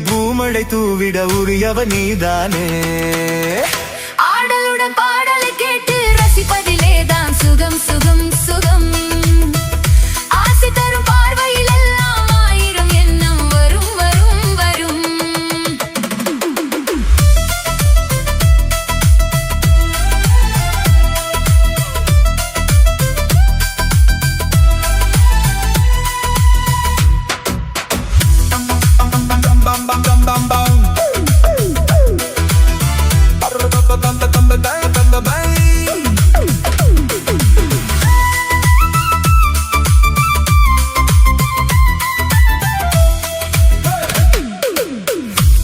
பூமழை தூவிட உரியவ நீதானே. ஆடலுடன் பாடலை கேட்டு ரசிப்பதிலேதான் சுகம் சுகம் சுகம். ஆசை தரும் பார்வையில் எல்லாம் ஆயிரம் எண்ணம் வரும் வரும் வரும்.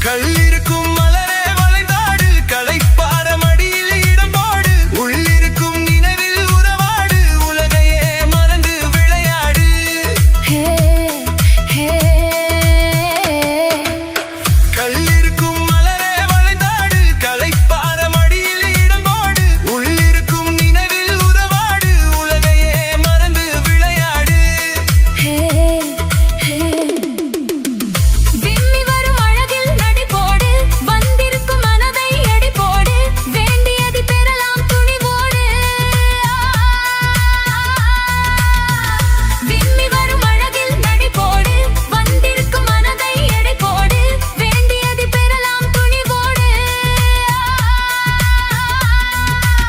கல்லிருக்கும் மலரே வளைந்தாடு, களைப்பார மடியில் இடம் போடு, உள்ளிருக்கும் நினைவில் உறவாடு, உலகையே மறந்து விளையாடு. கல்லிருக்கும் மலரே வளைந்தாடு, களைப்பார மடியில் இடம் போடு, உள்ளிருக்கும் நினைவில் உறவாடு, உலகையே மறந்து விளையாடு. விம்மி வரும் அழகில் நடி போடு, வந்திருக்கும் மனதை எடை போடு, வேண்டியதை பெறலாம் துணிவோடு. விம்மி வரும் அழகில் நடி போடு, வந்திருக்கும் மனதை எடை போடு, வேண்டியதை பெறலாம் துணிவோடு.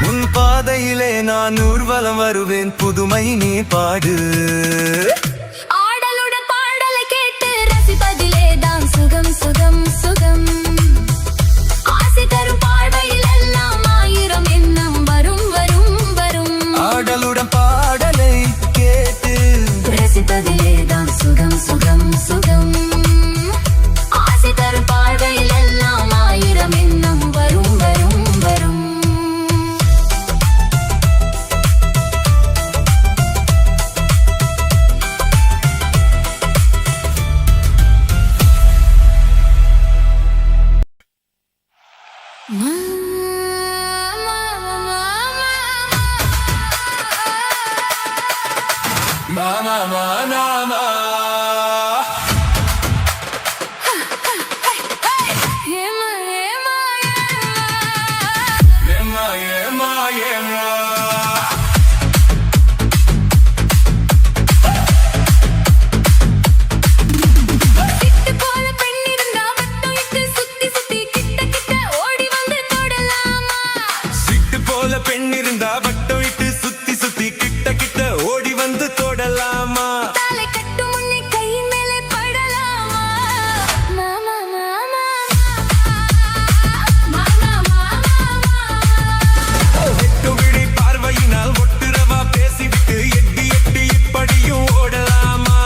உன் பாதையிலே நான் ஊர்வலம் வருவேன், புதுமை நீ பாடு. ஆடலுடன் பாடலை கேட்டு ரசிப்பதிலேதான் சுகம் சுகம் சுகம். ஆசை தரும் பார்வையில் எல்லாம் ஆயிரம் எண்ணம் வரும் வரும் வரும். ஆடலுடன் பாடலை கேட்டு ரசிப்பதிலேதான் சுகம் சுகம் சுகம். ஆசை தரும் பார்வையில் எல்லாம் ஆயிரம் எண்ணம் வரும் வரும் வரும். நாம நாம ஏமா ஏமா ஏமா ஏமா ஏமா சிட்டு போல பெண் இருந்தா வட்டம் இட்டு சுத்தி சுத்தி கிட்ட கிட்ட ஓடி வந்து தொடலாமா சிட்டு போல பெண் இருந்தா வட்டம் இட்டு சுத்தி சுத்தி கிட்ட கிட்ட ஓடி வந்து தொடலாமா தாலை கட்டு முன்னே கையின் மேலே படலாமா மாமா மாமா மாமா மாமா எட்டு விழி பார்வையினால் ஒட்டுறவா பேசிவிட்டு எட்டி எட்டி இப்படியும் ஓடலாமா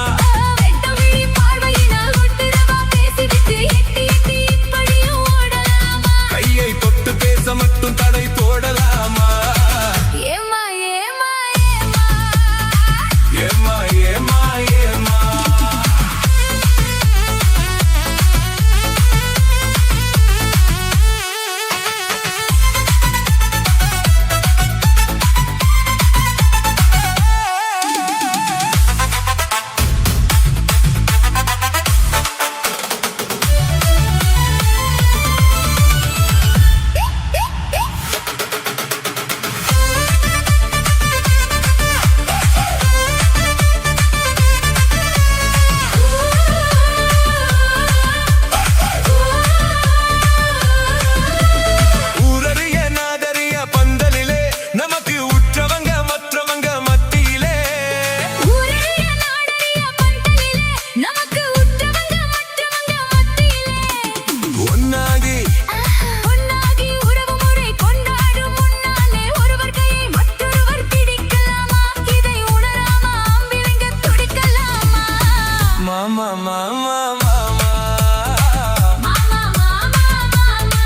வெட்டவிழி பார்வையினால் ஒட்டுறவா பேசிவிட்டு எட்டி எட்டி இப்படியும் ஓடலாமா கையை தொட்டு பேச மட்டும் தடை போடலாமா ஏமா ஏமா ஏமா ஏமா ஏமா ஏமா ஊரறிய நாதறிய பந்தலிலே நமக்கு உற்றவங்க மற்றவங்க மத்தியிலே ஊரறிய நாடறிய பந்தலிலே நமக்கு உற்றவங்க மற்றவங்க மத்தியிலே ஒன்னாகி பொன்னாகி உறவு முறை கொண்டாடும் முன்னாலே ஒருவர் கையை மற்றொருவர் பிடிக்கலாமா இதை உணராமா அம்பிழங்க துடிக்கலாமா மாமா மாமா மாமா மாமா மாமா மாமா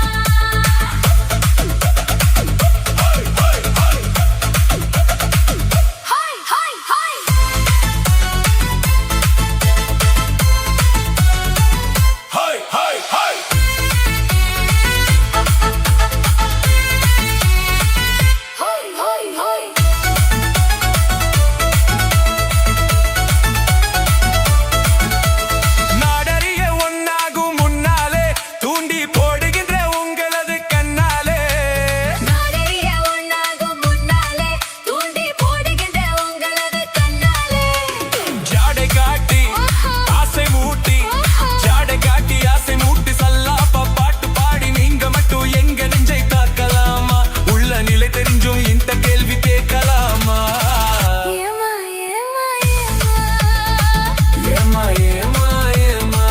hi hi hi hi hi hi hi hi hi நாடறிய ஒன்னாகும் முன்னாலே தூண்டி போடுகின்ற உங்களது கண்ணாலே நாடறிய ஒன்னாகும் முன்னாலே தூண்டி போடுகின்ற உங்களது கண்ணாலே ஜாடை காட்டி ஆசை மூட்டி ஜாடை காட்டி ஆசை மூட்டி சல்லாப்பா பாட்டு பாடி நீங்க மட்டும் எங்க நெஞ்சை தாக்கலாமா உள்ள நிலை தெரிஞ்சும் இந்த கேள்வி கேட்கலாமா ஏமா ஏமா ஏமா ஏமா ஏமா ஏமா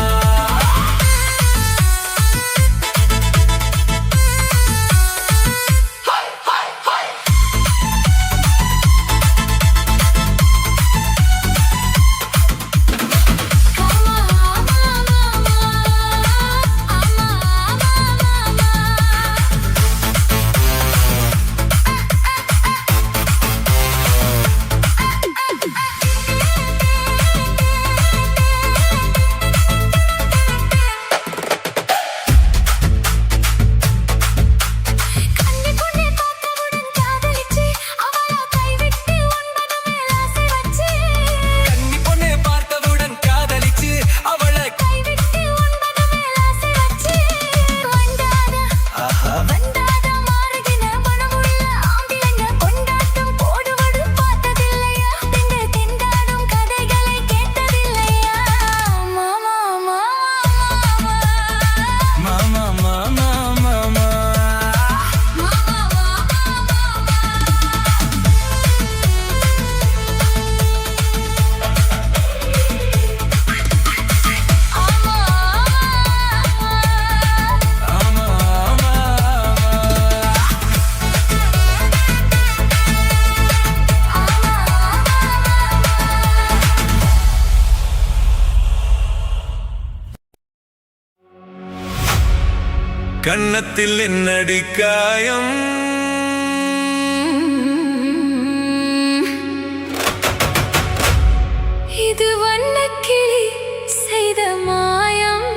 மாமா மாமா மாமா கண்ணி பொண்ணை பார்த்தவுடன் காதலிச்சு அவளா கைவிட்டு ஒன்பது மேல் ஆசை வச்சு கன்னி பொண்ணு பார்த்தவுடன் காதலிச்சு அவளை கைவிட்டு ஒன்பது மேல் ஆசை வச்சு வந்தாத மாறுகின மனமுள்ள ஆம்பிளைங்க கொண்டாட்டம் போடுவது பார்த்ததில்லையா பெண்கள் திண்டாடும் கதைகளை கேட்டதில்லையா மாமா மாமா மாமா மாமா மாமா ஆமா ஆமா கன்னத்தில் என்னடி காயம் இது வண்ணக்கிளி செய்த மாயம்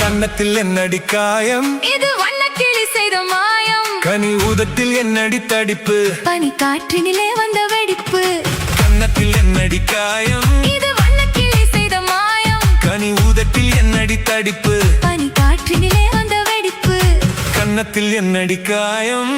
கன்னத்தில் என்னடி காயம் இது வண்ணக்கிளி செய்த கனி ஊதத்தில் என்னடி தடிப்பு, பனி காற்றினிலே வந்த வெடிப்பு, கன்னத்தில் என்னடி காயம், இது வண்ணக்கிளி செய்த மாயம். கனி ஊதத்தில் என்னடி தடிப்பு, பனி காற்றினிலே வந்த வெடிப்பு, கன்னத்தில் என்னடி காயம்.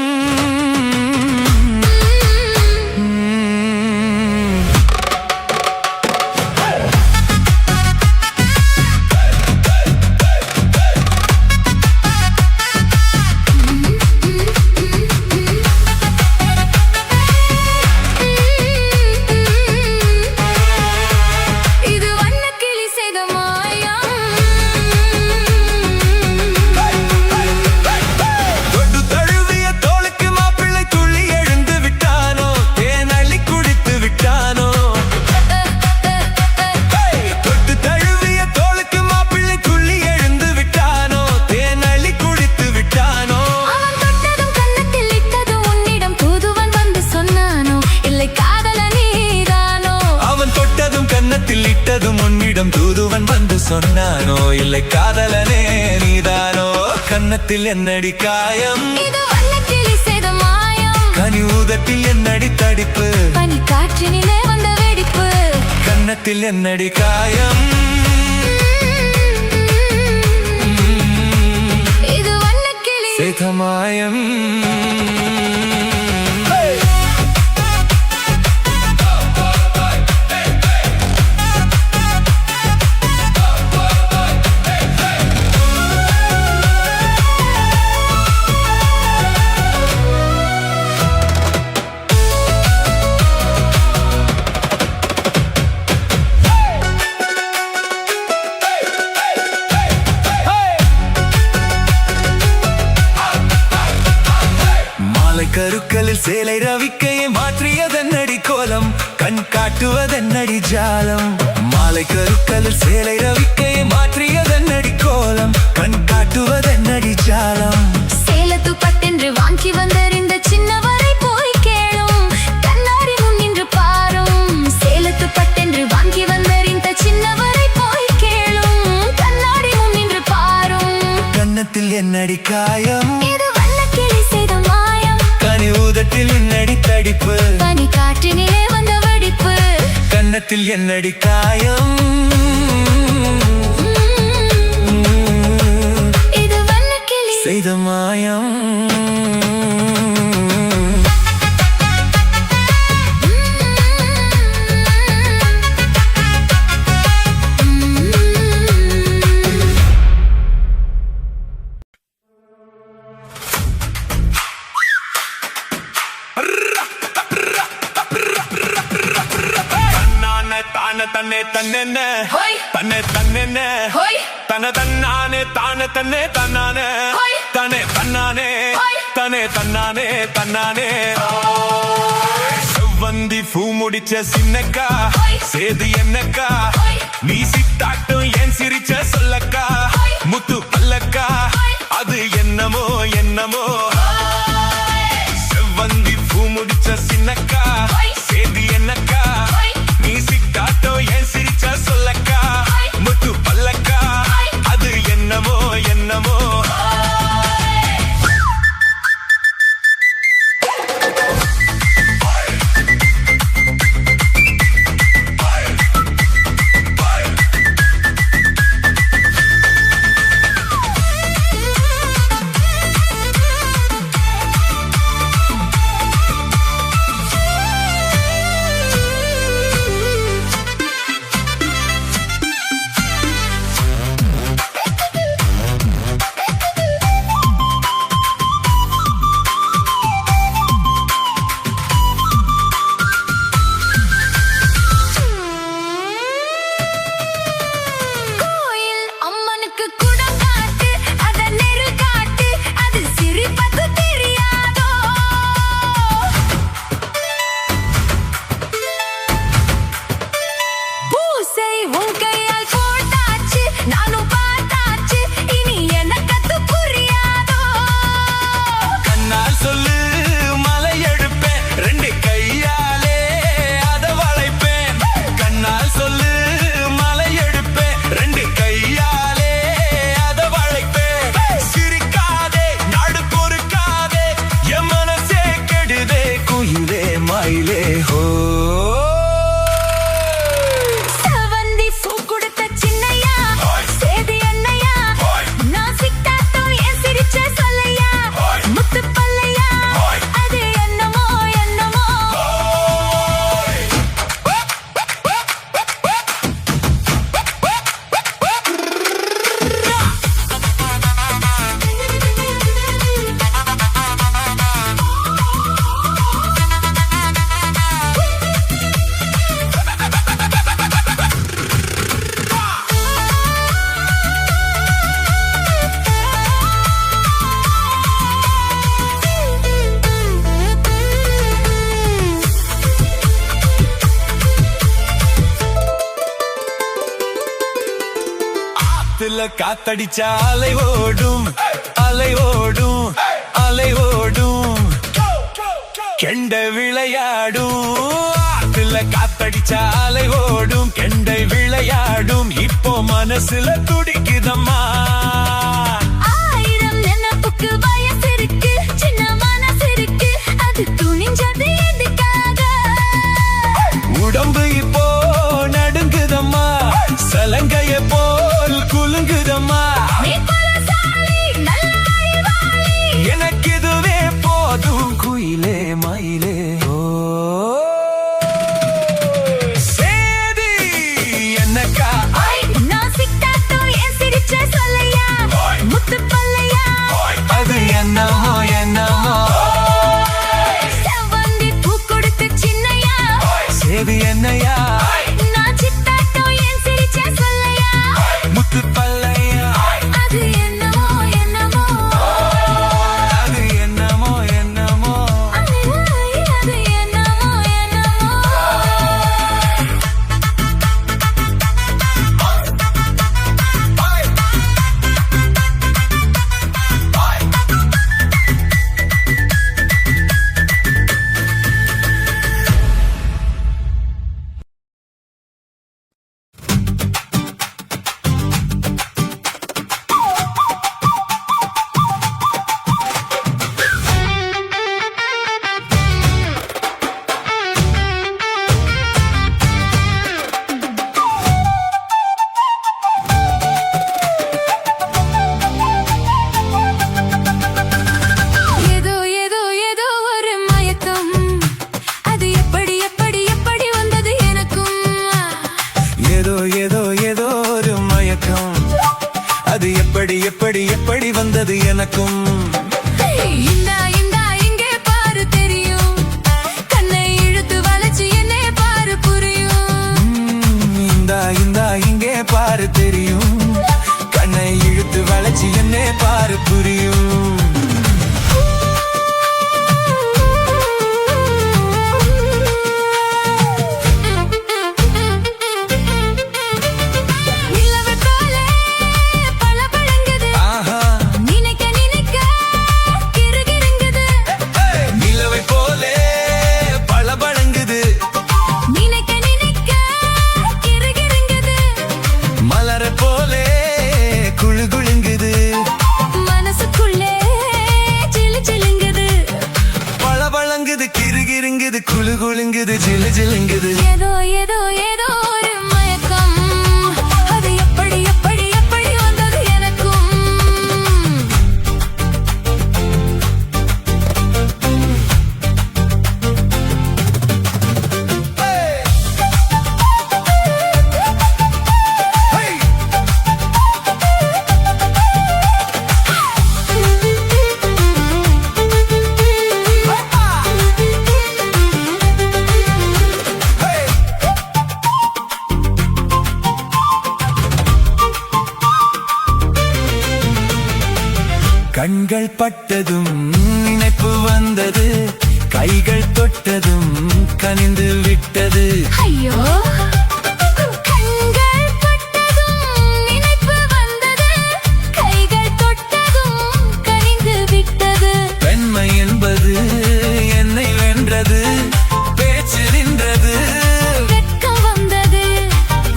இது வண்ணக்கிளி செய்த மாயம். தொட்டு தழுவிய தோளுக்கு மாப்பிள்ளை துள்ளி எழுந்து விட்டானோ, தேன் அள்ளி குடித்து விட்டானோ. தொட்டு தழுவிய தோளுக்கு மாப்பிள்ளை துள்ளி எழுந்து விட்டானோ, தேன் அள்ளி குடித்து விட்டானோ. அவன் தொட்டதும் கன்னத்தில் இட்டதும் உன்னிடம் தூதுவன் வந்து சொன்னானோ, இல்லை காதல நீதானோ. அவன் தொட்டதும் கன்னத்தில் இட்டதும் உன்னிடம் தூதுவன் வந்து சொன்னானோ, இல்லை காதலனே நீதானோ. கன்னத்தில் என்னடி காயம், இது வண்ணக்கிளி செய்த மாயம். கனி ஊதத்தில் என்னடி தடிப்பு, பனி காற்றினிலே வந்த வெடிப்பு, கன்னத்தில் என்னடி காயம். இது வண்ணக்கிளி சேதமாயம். கருக்கலில் சேலை ரவிக்கையை மாற்றியதென்னடி கோலம், கண் காட்டுவதென்னடி ஜாலம். மாலை கருக்கலில் சேலை ரவிக்கையை மாற்றியதென்னடி கோலம், கண் காட்டுவதென்னடி ஜாலம். சேலத்து பட்டென்று வாங்கி வந்தறிந்த சின்னவரை போய் கேளும், கண்ணாடி முன் நின்று பாரும். சேலத்து பட்டென்று வாங்கி வந்தறிந்த சின்னவரை போய் கேளும், கண்ணாடி முன் நின்று பாரும். கன்னத்தில் என்னடி காயம், இது வண்ணக்கிளி செய்த மாயம். கனி ஊதத்தில் என்னடி தடிப்பு, பனி காற்றினிலே வந்த வெடிப்பு, கன்னத்தில் என்னடி காயம். இது வண்ணக்கிளி செய்த மாயம். தன்னை தன்னென்ன ஹோய் தன்னை தன்னென்ன ஹோய் தன தன்னானே தானே தன்னே தன்னானே ஹோய் தனே தன்னானே ஹோய் தனே தன்னானே தன்னானே. செவ்வந்தி பூ முடிச்ச சின்னக்கா, ஹோய் சேது என்னக்கா, ஹோய் நீ சித்தாட்டும் ஏன் சிரிச்ச சொல்லக்கா, ஹோய் முத்து பல்லக்கா, ஹோய் அது என்னமோ என்னமோ. செவ்வந்தி பூ முடிச்ச சின்னக்கா, ஹோய் சேது என்னக்கா, ஹோய் நீ சித்தாட்டோ ஏன் சிரிச்ச சொல்லக்கா, ஹோய் முத்து பல்லக்கா, ஹோய் அது என்னமோ என்னமோ. ஆத்துல காத்தடிச்சா அலை ஓடும் அலை ஓடும் அலை ஓடும் கெண்டை விளையாடும் ஆத்துல காத்தடிச்சா அலை ஓடும் கெண்டை விளையாடும் இப்போ மனசுல துடிக்குதம்மா ஆயிரம் நினைப்புக்கு வயசு இருக்கு சின்ன மனசு இருக்கு அது துணிஞ்சது எதுக்காக உடம்பு இப்போ நடுங்குதம்மா சலங்கைய போல் குலுங்குதம்மா நீ பலசாலி நல்ல அறிவாளி எனக்கு இதுவே போதும் குயிலே மயிலே ஓ சேதி என்னக்கா நான் சிட்டாட்டோ என் சிரிச்ச சொல்லையா முத்து பல்லையா அது என்னமோ என்னமோ செவ்வந்தி பூ கொடுத்த சின்னையா சேதி என்னையா நான் சிட்டாட்டோ என் சிரிச்ச சொல்லையா முத்து பல்லையா அது என்னமோ என்னமோ அது என்னமோ என்னமோ அது என்னமோ என்னமோ ஏதோ ஏதோ ஏதோ ஒரு மயக்கம் அது எப்படி எப்படி எப்படி வந்தது எனக்கும் ஏதோ ஏதோ ஏதோ ஒரு மயக்கம் அது எப்படி எப்படி எப்படி வந்தது எனக்கும் இந்தா இந்தா இங்கே பாரு தெரியும் கண்ணை இழுத்து வளைச்சு என்னே பாரு புரியும் இந்தா இந்தா இங்கே பாரு தெரியும் கண்ணை இழுத்து வளைச்சு என்னே பாரு புரியும் நிலவை போலே பளபளங்குது ஆஹா நினைக்க நினைக்க கிறுகிறுங்குது நிலவை போலே பளபளங்குது நினைக்க நினைக்க கிறுகிறுங்குது மலர போலே குழு குழுங்குது மனசுக்குள்ளே சிலு சிலுங்குது பளபளங்குது கிறுகிறுங்குது குழு குழுங்குது ஜிலு ஜிலுங்குது ஏதோ ஏதோ ஏதோ ஒரு மயக்கம் அது எப்படி எப்படி எப்படி வந்தது எனக்கும் கண்கள் பட்டதும் நினைப்பு வந்தது கைகள் தொட்டதும் கனிந்து விட்டது ஐயோ கண்கள் பட்டதும் நினைப்பு வந்தது கைகள் தொட்டதும் கனிந்து விட்டது பெண்மை என்பது என்னை வென்றது பேச்சு நின்றது வெட்கம் வந்தது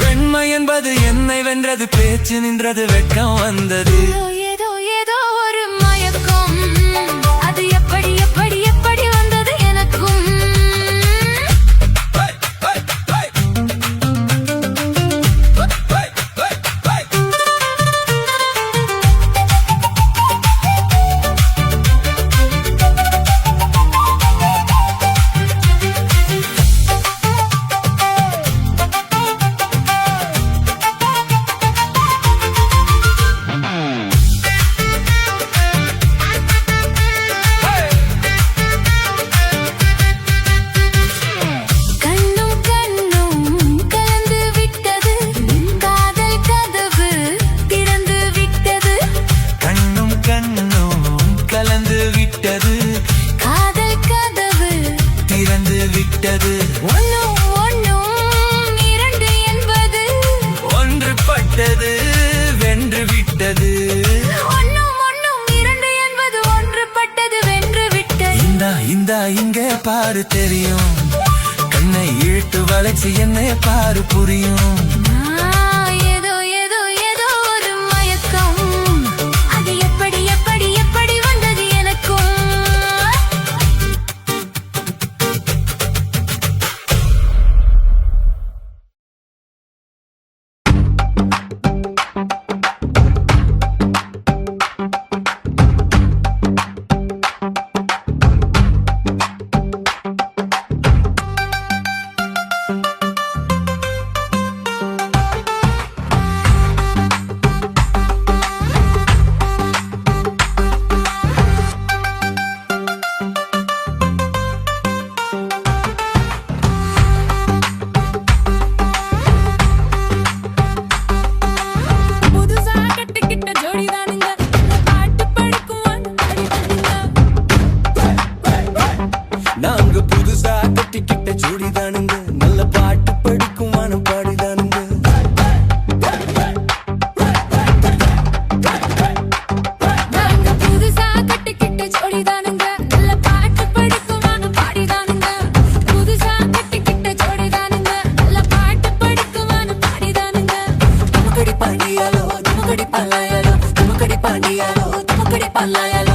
பெண்மை என்பது என்னை வென்றது பேச்சு நின்றது வெட்கம் வந்தது ஏதோ ஏதோ ஏதோ ஒரு மயக்கம் அது எப்படி எப்படி எப்படி வந்தது எனக்கும் வென்று விட்டது. ஒன்னும் ஒன்னும் இரண்டு என்பது ஒன்றுபட்டது வென்று விட்டது. இந்தா இங்கே பாரு தெரியும், கண்ணை இழுத்து வளைச்சு என்னை பாரு புரியும். ஏதோ ஏதோ ஏதோ ஒரு மயக்கம், அது எப்படி எப்படி எப்படி வந்தது எனக்கும். நாங்க புதுசா கட்டிக்கிட்ட ஜோடிதானுங்க, நல்ல பாட்டு படிக்கும் வானம் பாடிதானுங்க. நாங்க புதுசா கட்டிக்கிட்ட ஜோடிதானுங்க, நல்ல பாட்டு படிக்கும் வானம் பாடிதானுங்க. புதுசா கட்டிக்கிட்ட ஜோடிதானுங்க, நல்ல பாட்டு படிக்கும் வானம் பாடிதானுங்க. துமக்கடி பாண்டியாலோ துமக்கடி பல்லாயாலோ, துமக்கடி பாண்டியாலோ துமக்கடி பல்லாயாலோ.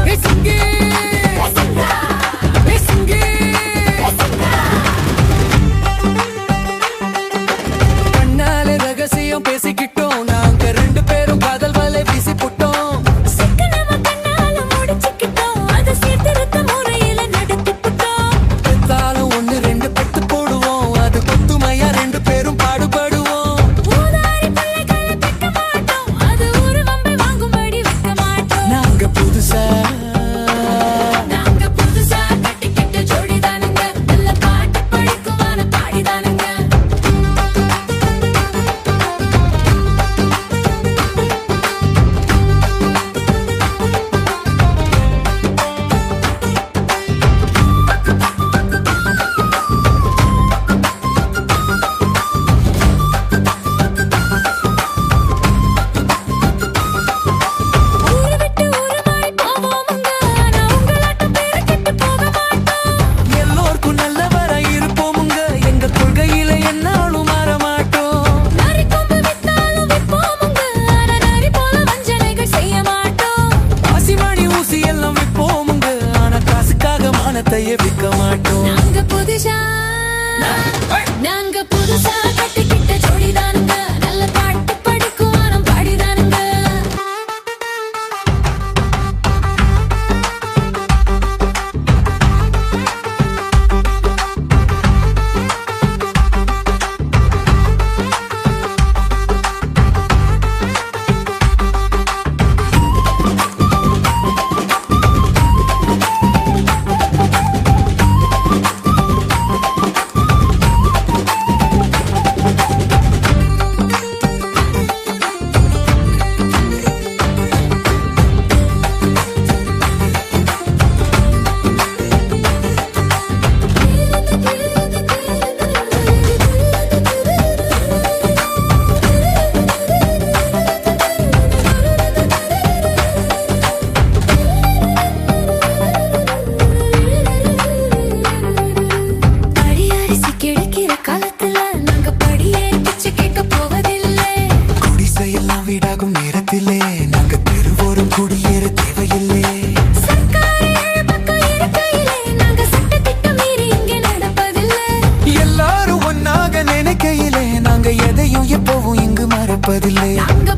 கண்ணாலே ரகசியம் பேசிக்கிட்டோம், நாங்க ரெண்டு பேரும் காதல் வலை வீசி போட்டோம். சிக்கனமா கண்ணால முடிச்சுக்கிட்டோம், அதை சீர்திருத்த முறையில நடத்திப்புட்டோம். பெத்தாலும் ஒண்ணு ரெண்டு பெத்து போடுவோம், அது கொத்துமையா ரெண்டு பேரும் பாடுபடுவோம். ஊதாரி பிள்ளைகளை பெக்க மாட்டோம், அது ஊரு வம்பை வாங்கும்படி வைக்க மாட்டோம். நாங்க புதுசா கட்டிக்கிட்ட ஜோடிதானுங்க, நல்ல பாட்டு படிக்கும் வானம் பாடிதானுங்க. ஊரு விட்டு ஊரு மாறி போவோமுங்க, ஆனா உங்களாட்டம் பேரை கெட்டு போக மாட்டோம். எல்லோருக்கும் நல்லவரா இருப்போமுங்க, எங்க கொள்கையில என்னாலும் மாற மாட்டோம். நரி கொம்பு வித்தாலும் விற்போமுங்க, ஆனா நரி போல வஞ்சனைகள் செய்ய மாட்டோம். ஆசிமணி ஊசி எல்லாம் விற்போமுங்க, ஆனா காசுக்காக மானத்தையே விற்க மாட்டோம். நாங்க புதுசா கட்டிக்கிட்ட ஜோடிதானுங்க, நல்ல பாட்டு படிக்கும் வானம் பாடிதானுங்க. படியரிசி கிடைக்கிற காலத்துல நாங்க படியேறி பிச்சை கேட்க போவதில்லை. குடிசையெல்லாம் வீடாகும் நேரத்திலே நாங்க தெருவோரும் குடியேற தேவையில்லை. சர்க்கார் ஏழு பக்கம் இருக்கையிலே நாங்க சட்டத்திட்டம் மீறி இங்கே நடப்பதில்லை. எல்லாரும் ஒன்னாக நினைக்கையிலே நாங்க எதையும் எப்பவும் இங்கு மறப்பதில்லை. நாங்க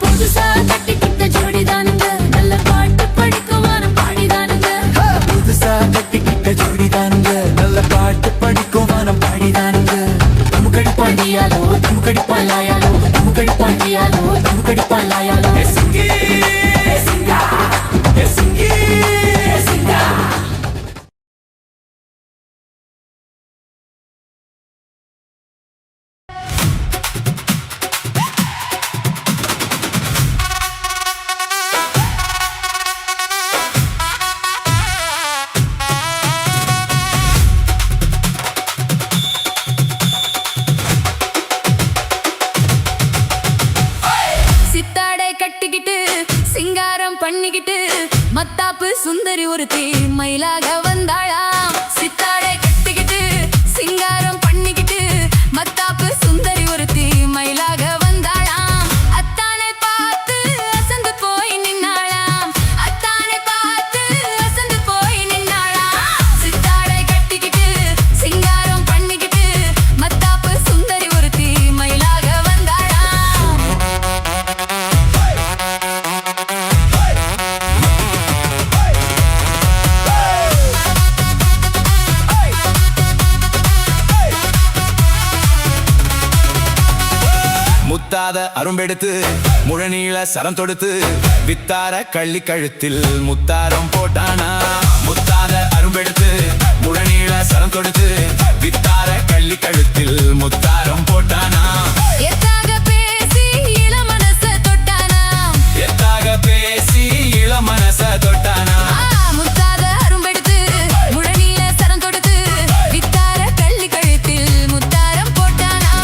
புதுசா கட்டிக்கிட்ட ஜோடிதானுங்க, நல்ல பாட்டு படிக்கும் வானம் பாடிதானுங்க. புதுசா கட்டிக்கிட்ட ஜோடிதானுங்க, நல்ல பாட்டு படிக்கும் வானம் பாடிதானுங்க. துமுக்கடி பாண்டியாலோ துமுக்கடி பல்லாயாலோ, துமுக்கடி பாண்டியாலோ துமுக்கடி பல்லாயாலோ. சிங்கி சிங்கா சிங்கி சிங்கா. பண்ணிக்கிட்டு மத்தாப்பு சுந்தரி ஒருத்தி மயிலாக வந்தாளாம். சித்தாடை கட்டிக்கிட்டு சிங்காரம் பண்ணிக்கிட்டு மத்தாப்பு சுந்தரி ஒருத்தி மயிலாக வந்தாளாம். அத்தானை பார்த்து அசந்து போய் நின்னாளாம். அத்தானை பார்த்து அசந்து போய் நின்னாளாம். சித்தாடை கட்டிக்கிட்டு சிங்காரம் பண்ணிக்கிட்டு மத்தாப்பு சுந்தரி ஒருத்தி மயிலாக வந்தாளாம். முத்தாத அரும்பெடுத்து முழநீள சரம் தொடுத்து வித்தார கள்ளி கழுத்தில் முத்தாரம் போட்டானா. முத்தாத அரும்பெடுத்து முழநீள சரம் தொடுத்து வித்தார கள்ளி கழுத்தில் முத்தாரம் போட்டானா. எத்தாக பேசி இளமனச தொட்டானா. எத்தாக பேசி இளமனச தொட்டானா. முத்தாத அரும்பெடுத்து முழநீள சரம் தொடுத்து வித்தார கள்ளி கழுத்தில் முத்தாரம் போட்டானா.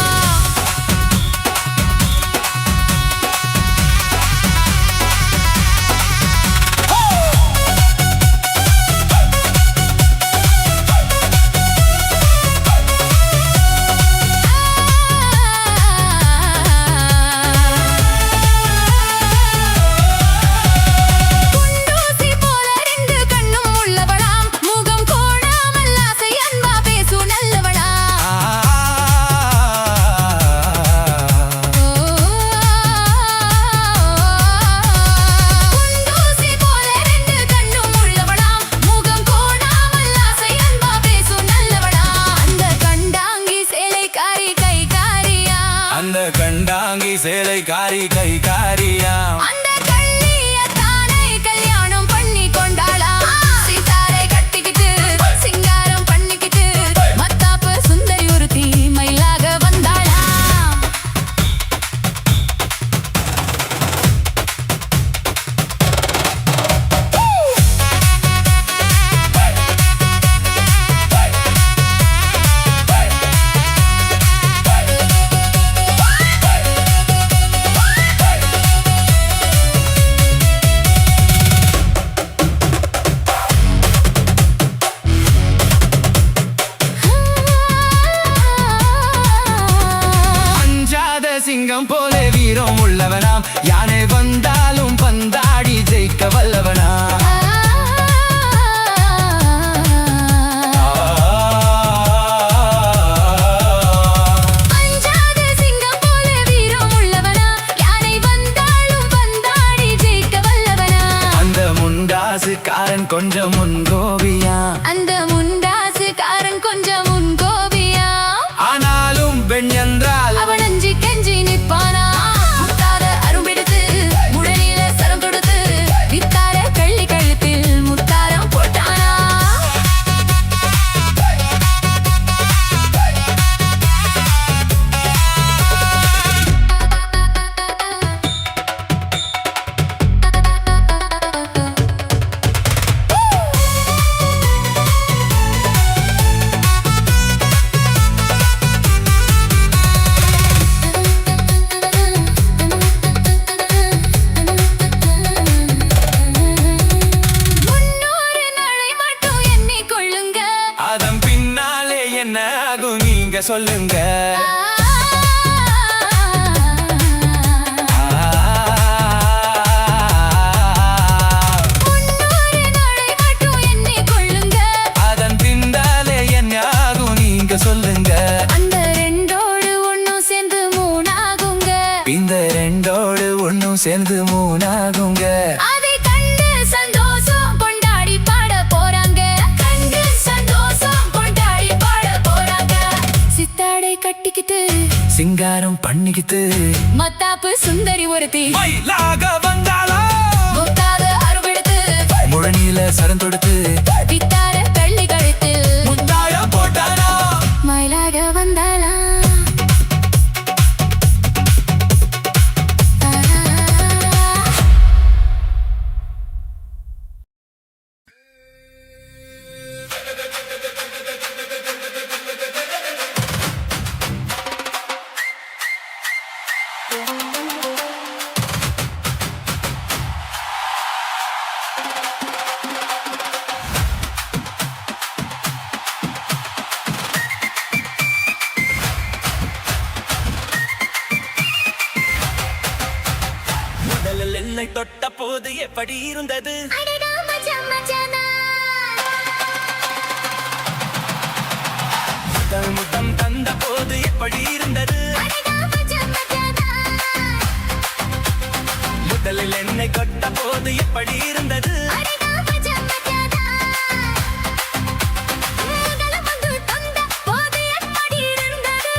குண்டூசி போல ரெண்டு கண்ணும் உள்ளவளாம். முகம் கோணாமல் ஆசை அன்பா பேசும் நல்லவளாம். குண்டூசி போல ரெண்டு கண்ணும் உள்ளவளாம். முகம் கோணாமல் ஆசை அன்பா பேசும் நல்லவளாம். அந்த கண்டாங்கி சேலைக்காரி கைகாரியா. அந்த கண்டாங்கி சேலை காரி கை காரியா. அந்த கள்ளியத்தானை கல்யாணம் பண்ணி கொண்டாளாம். சீதாரை கட்டிக்கிட்டு சிங்காரம் பண்ணிக்கிட்டு மத்தாப்பு சுந்தரி ஒருத்தி மயிலாக வந்தாளாம். அஞ்சாத சிங்கம் போல வீரம் உள்ளவனாம். யானை வந்தாலும் பந்தாடி ஜெயிக்க வல்லவனாம். அஞ்சாத சிங்கம் போல வீரம் உள்ளவனா. யானை வந்தாலும் பந்தாடி ஜெயிக்க வல்லவனா. அந்த முண்டாசுக்காரன் கொஞ்சம் முன்கோபியா. அந்த முண்டாசுக்காரன் கொஞ்சம் முன்கோபியா. ஆனாலும் பெண் என்றால் அவன் அஞ்சி கெஞ்சி நிற்பானா. முத்தார அரும்பெடுத்து முழநீள சரம் தொடுத்து வித்தார கள்ளி கழுத்தில் முத்தாரம் போட்டானா. முன்னூறு நாளை மட்டும் எண்ணிக்கொள்ளுங்க. அதன் பின்னாலே என்ன ஆகும் நீங்க சொல்லுங்க. முன்னூறு நாளை மட்டும் எண்ணிக்கொள்ளுங்க. அதன் பின்னாலே என்ன ஆகும் நீங்க சொல்லுங்க. அந்த ரெண்டோடு ஒண்ணும் சேர்ந்து மூணாகுங்க. இந்த ரெண்டோடு ஒண்ணும் சேர்ந்து மூணாகுங்க. அதை கண்டு சந்தோஷம் கொண்டாடி பாட போறாங்க. கண்டு சந்தோஷம் கொண்டாடி பாட போறாங்க. சித்தாடை கட்டிக்கிட்டு சிங்காரம் பண்ணிக்கிட்டு மத்தாப்பு சுந்தரி ஒருத்தி மயிலாக வந்தாளா. முத்தாத அருவெடுத்து முழநீள சரம் தொடுத்து வித்தார கள்ளி கழுத்தில் முத்தாயம் போட்டானா. மயிலாக வந்தாளா. என்னை தொட்ட போது எப்படி இருந்தது அடடா மஜா மஜானா முதல் முத்தம் தந்த போது எப்படி இருந்தது அடடா மஜா மஜானா முதலில் என்னை தொட்ட போது எப்படி இருந்தது அடடா மஜா மஜானா முதல் வந்து தந்த போது எப்படி இருந்தது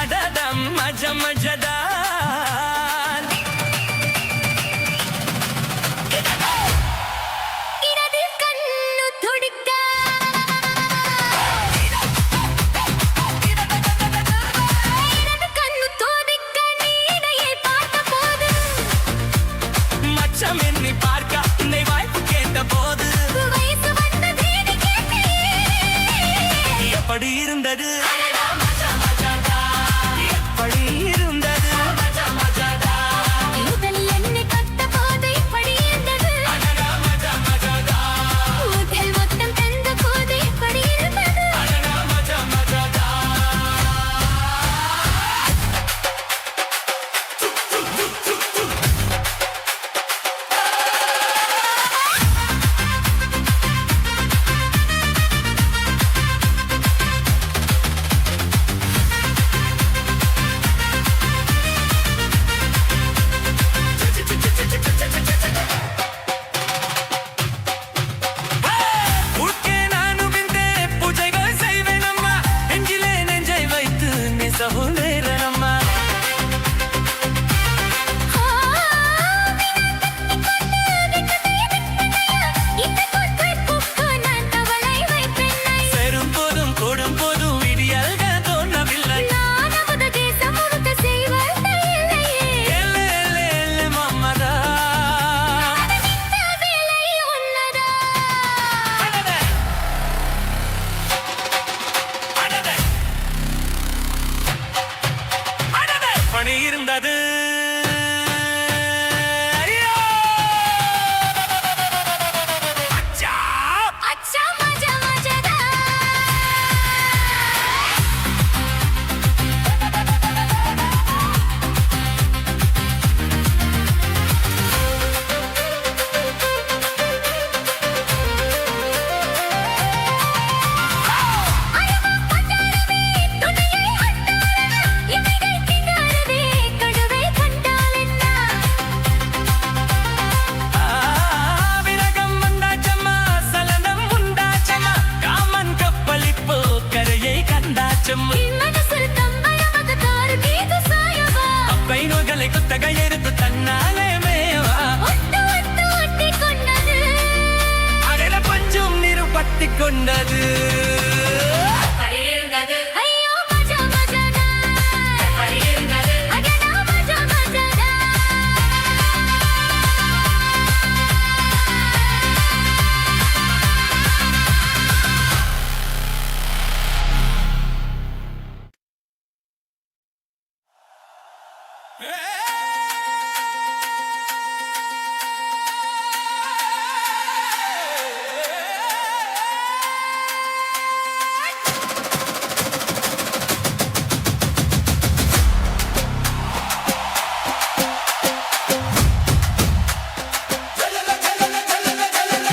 அடடம் மஜ மஜதான் இடது கண்ணு துடிக்க இடது கண்ணு துடிக்க நீனையை பார்த்த போது மச்சம் என்னை பார்க்க உன்னை வாய்ப்பு கேட்ட போது வயசு வந்ததேன்னு கேட்டேன் எப்படி இருந்தது எப்படி இருந்தது முதலில் என்னை கட்ட போது இப்படி இருந்தது முதல் மொத்தம் தந்த போது இப்படி இருந்தது உட்கே நானும் இந்த பூஜைகள் செய்வேன் அம்மா நெஞ்சிலே நெஞ்சை வைத்து நெசவுலேறன் அம்மா இந்த கொற்றை பூக்கு நான் தவளை வைப்பெண்ணை பெரும் போதும் கூடும் போதும் விடியல்கள் தோன்றவில்லை நான் நமது தேசம் முழுக்க செய்வது இல்லையே எல்லே மம்மதா இந்த வேலை உன்னதா அடடே அடடே அடடே பணி இருந்தது ஐயோ! அச்சா! அச்சா மஜா மஜாதா அழகா பட்டாரவே துணையை அண்டாரவே இமைகள் திண்டாரவே கடுவை கண்டாலென்னா விரகம் வந்தாச்சம்மா சலனம் உண்டாச்சம்மா காமன் கப்பலிப்போ கரையை கண்டாச்சம்மா என் மனசில் தம்பளமது தாரு மீது சாயவா அப்பை நோய்களை குத்தகை எடுத்து தன்னாலே மேவா ஒட்டு ஒட்டு ஒட்டி கொண்டது அடல பஞ்சும் நிருபத்தி கொண்டது ஐயோ மஜா மஜாதா அடடா மஜா மஜாதா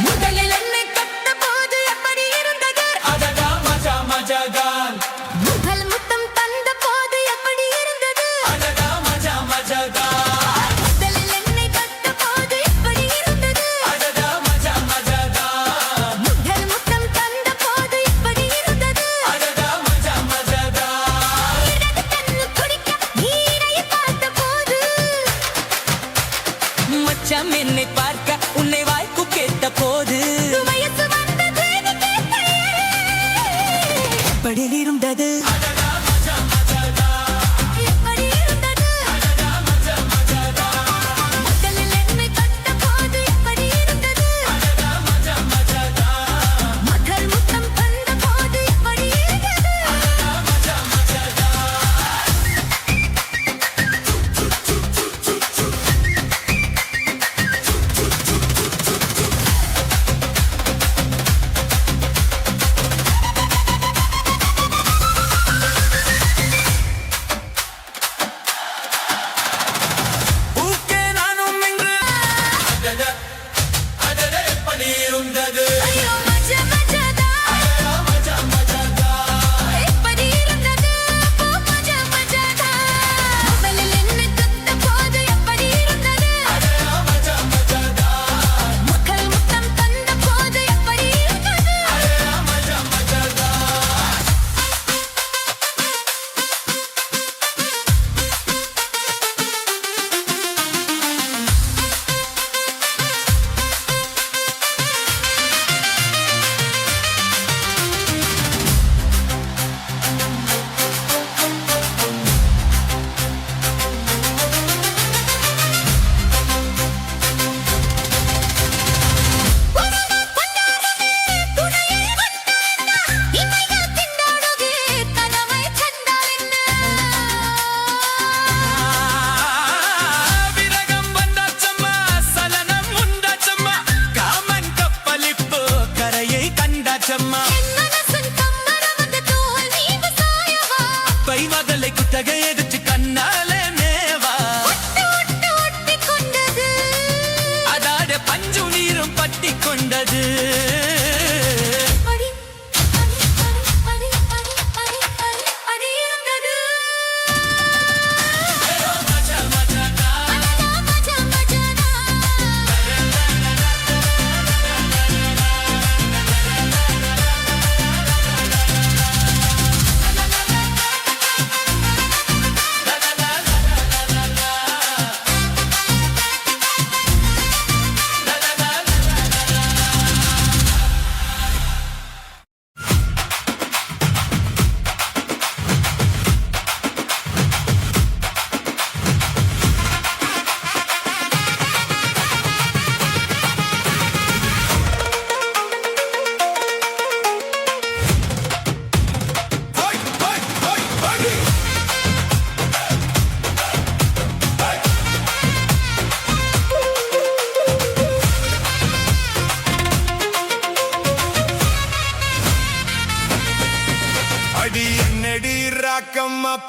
முதலில் என்னை கட்ட போது எப்படி இருந்தது அடடா மஜா மஜாதான் முதல் முத்தம் தந்த போது எப்படி இருந்தது அடடா மஜா மஜாதான் முதலில் என்னை கட்ட போது எப்படி இருந்தது அடடா மஜா மஜாதான் முதல் முத்தம் தந்த போது எப்படி இருந்தது அடடா மஜா மஜாதான் இடது கண்ணு துடிக்க நீனையை பார்த்த போது மச்சம் என்னை பார்க்க உன்னை வாய்ப்பு கேட்ட போது வயசு வந்ததேன்னு கேட்டேன் எப்படி இருந்தது எப்படி இருந்தது முதலில் என்னை கட்ட போது எப்படி இருந்தது முதல் முத்தம் தந்த போது எப்படி இருந்தது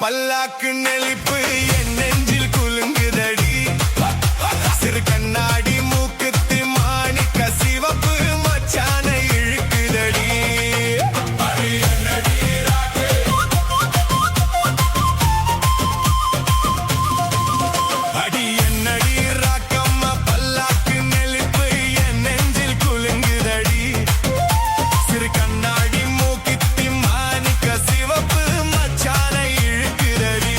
பல்லாக்கு நெளிப்பு என் நெஞ்சில் குலுங்குதடி சிறு கண்ணாடி மூக்குத்தி மாணிக்க சிவப்பு மச்சான இழுக்குதடி அடி என்னடி ராக்கம்மா பல்லாக்கு நெளிப்பு என் நெஞ்சில் குலுங்குதடி சிறு கண்ணாடி மூக்குத்தி மாணிக்க சிவப்பு மச்சான இழுக்குதடி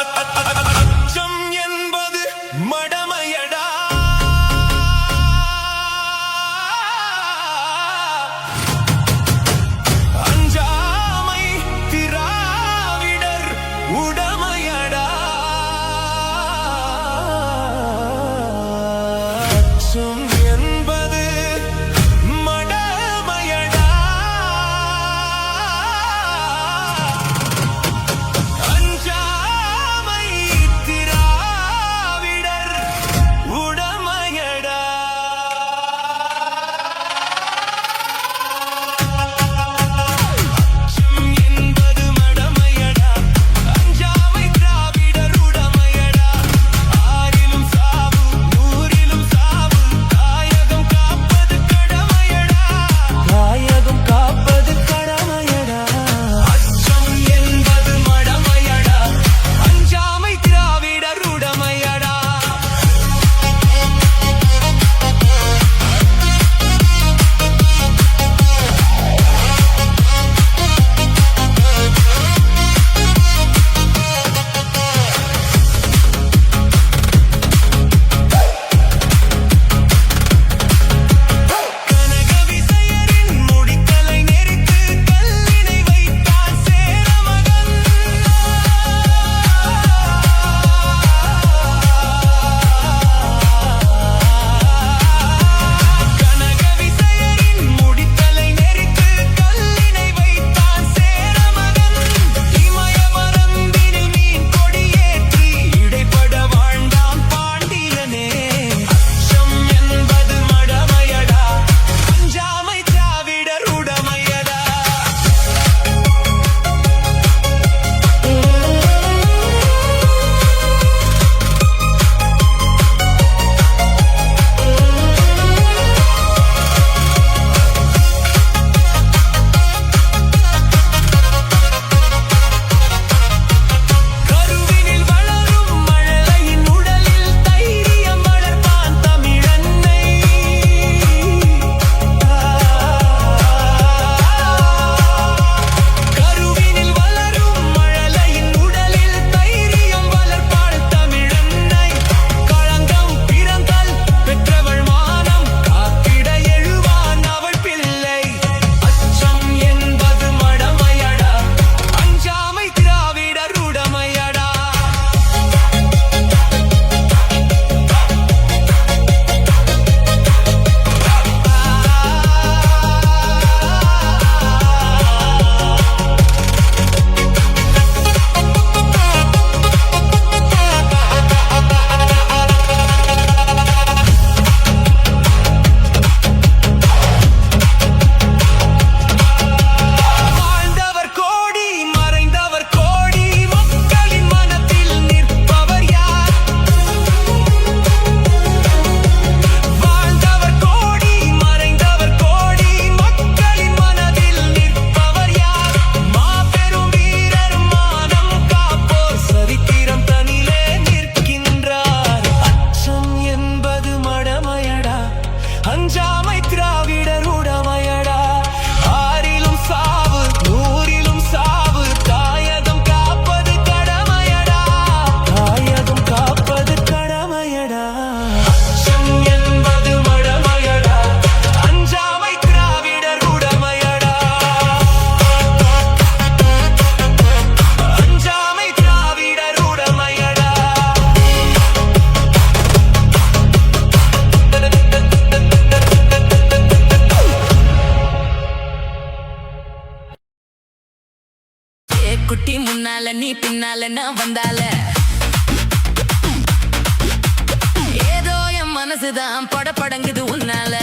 அச்சம் என்பது மடமையடா அஞ்சாமை திராவிடர் உடமையடா அச்சம் என்பது மடமையடா அஞ்சாமை திராவிடர் உடமையடா அச்சம் என்பது மடமையடா அஞ்சாமை திராவிடர் உடமையடா ஆறிலும் சாவு நூறிலும் சாவு முன்னால நீ பின்னால நான் வந்தால ஏதோ என் மனசுதான் படபடங்குது உன்னால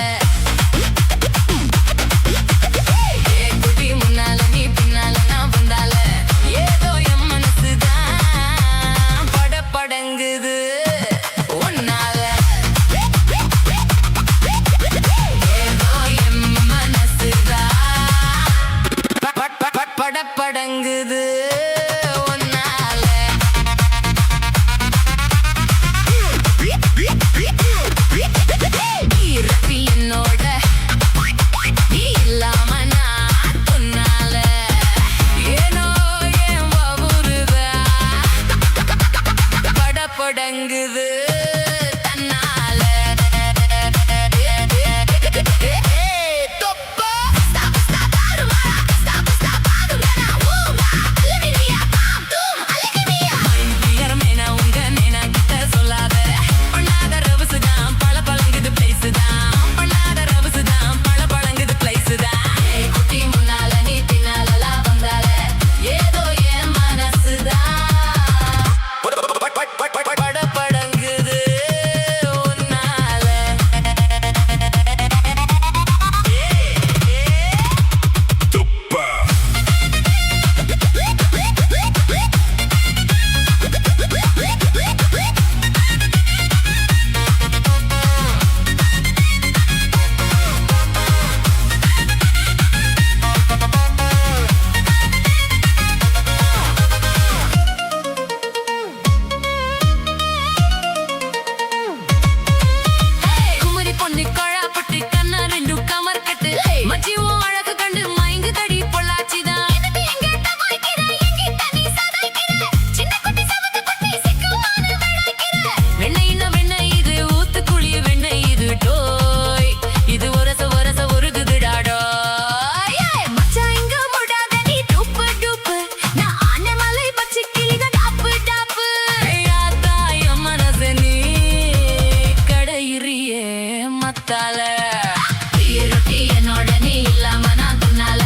குட்டி முன்னால நீ பின்னால நான் வந்தால ஏதோ என் மனசுதான் படபடங்குது உன்னால ஏதோ என் மனசுதான் படபடங்குது உன்னால ரப்பி என்னோட நீ இல்லாம நான் சொன்னால ஏனோ ஏன் வவுறுதா படபடங்குது தன்னால படபடங்குது உன்னால குமரி பொண்ணு கொழாப்பட்டு கண்ணா ரெண்டு கமர் கட்டு மச்சி உன் அழகு கண்டு மயங்கு தடி பொள்ளாச்சிதான் வெண்ணெய்னா வெண்ணெய் இது ஊத்து குழி வெண்ணெய் இது டோய் இது ஒரச ஒரச உருகுதுடாடோய் மச்சான் இங்க முடாத நீ டூப்பு டூப்பு நான் ஆனைமலை பச்சை கிளிக டாப்பு டாப்பு யாத்தாய மனசு நீ கடையிறியே மத்தால ரொட்டி என்னோட நீ இல்லாம நான் துன்னால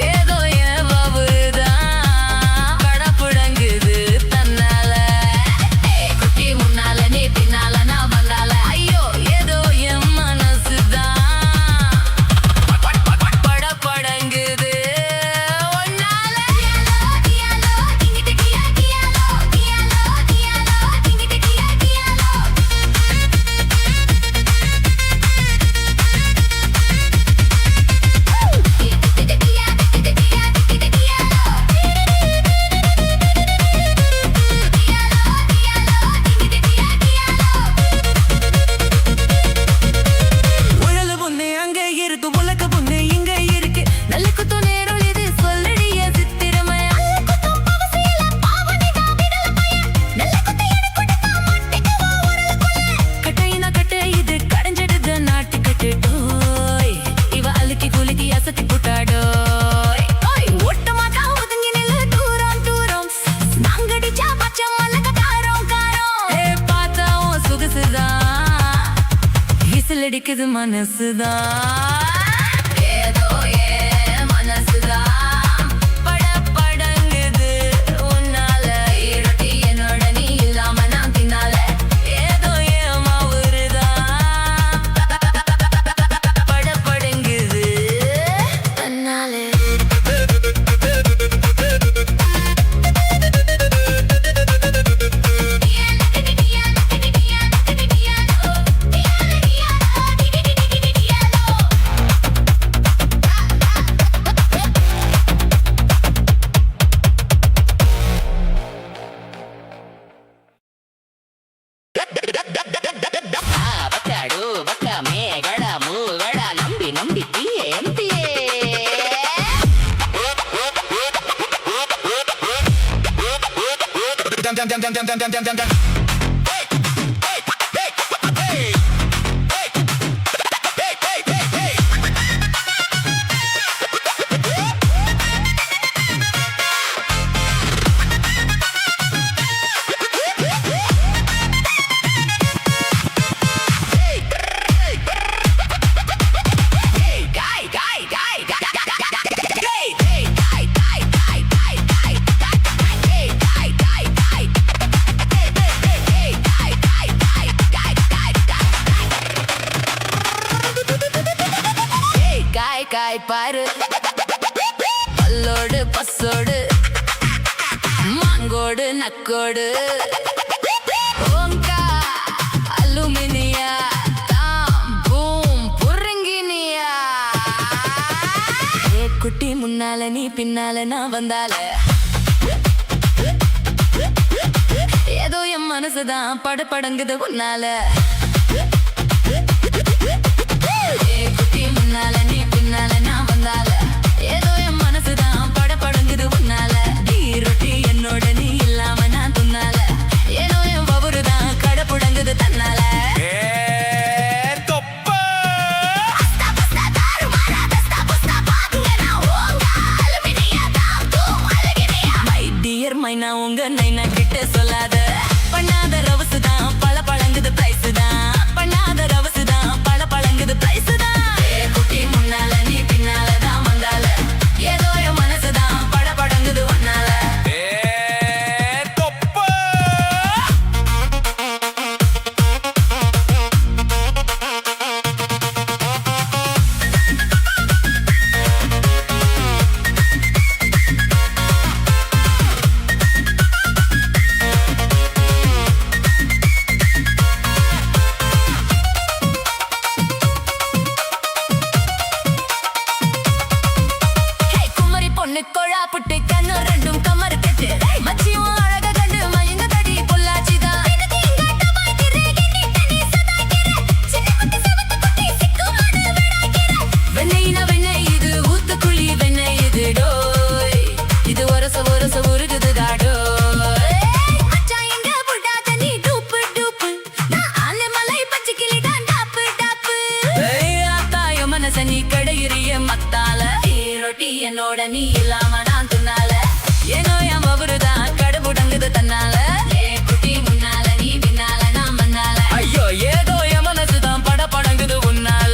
ஏதோ என் வவுதான் படபடங்குது தன்னால குட்டி முன்னால நீ பின்னால நான் வந்தால ஐயோ ஏதோ என் மனசுதான் படபடங்குது உன்னால உழல பொண்ணு அங்க இருக்கு உலக பொண்ணு இங்க இருக்கு நல்ல குத்து நேரம் இது சொல்லடிய சித்திரமே கட்டையினா கட்டை இது கடைஞ்சிடுது நாட்டு கட்டுடோய் இவ அழுக்கி குலுக்கி அசத்தி புட்டாடோய் ஒட்டமாக்கா ஒதுங்கி நில்லு தூரம் தூரம் நாங்கடிச்சா பச்சை மல்லக்க காரம் காரம் பார்த்தா உன் சொகுசுதான் விசிலடிக்குது மனசுதான் ஏதோ என் மனசுதான் படபடங்குது உன்னால ரொட்டி என்னோட நீ இல்லாம நான் தின்னால ஏதோ என் மவுறுதான் படபடங்குது தன்னால ಬತ್ತಾಡು ಬತ್ತ ಮೇಗಳ ಮೂಗಳ ನಂಬಿ ನಂಬಿ ಎಂತಿಯೇ ஏய் காய் காய் பாரு பல்லோடு பஸ்ஸோடு மாங்கோடு நக்கோடு ஓங்கா அலுமினியா தாம் பூம் புருங்கினியா ஏ குட்டி முன்னால நீ பின்னால நான் வந்தால ஏதோ என் மனசுதான் படபடங்குது உன்னால ஏ குட்டி முன்னால நீ பின்னால நான் வந்தால ஏதோ என் மனசுதான் படபடங்குது உன்னால நீ ரொட்டி என்னோட நீ இல்லாம நான் துன்னால ஏதோ என் பவுருதான் கடப்புடங்குது தன்னால மைனா உங்க நைனா கிட்ட சொல்லாத பண்ணாத ரவுசு தான் பல பழங்குது பிரைஸ் தான் பண்ணாத ரவுசு தான் பல பழங்குது பிரைஸ் தான் குட்டி முன்னால நீ பின்னால தான் வந்தால ஏதோ என் மனசு தான் பட படங்குது ஒன்னால கொழா புட்டு கண்ணு ரெண்டும் கமரு கட்டு மச்சியும் அழக கண்டு மயங்க தடி பொள்ளாச்சிதான் வெண்ணெய்னா வெண்ணெய் இது ஊத்துக்குழி வெண்ணெய் இது டோய் இது ஒரச ஒரச உருகுது தாடோய் மச்சான் எங்க புட்டாத நீ டூப்பு டூப்பு நான் ஆல மலை பச்சை கிளி தான் டாப்பு டாப்பு ஆத்தாயோ மனச நீ கடையிறிய மத்தால ரொட்டி என்னோட நீ இல்லாம நான் துன்னால ஏனோ என் பவுருதான் கடவுடங்குது தன்னால குட்டி முன்னால நீ பின்னால நான் மன்னால ஐயோ ஏதோ என் மனசுதான் பட படங்குது உன்னால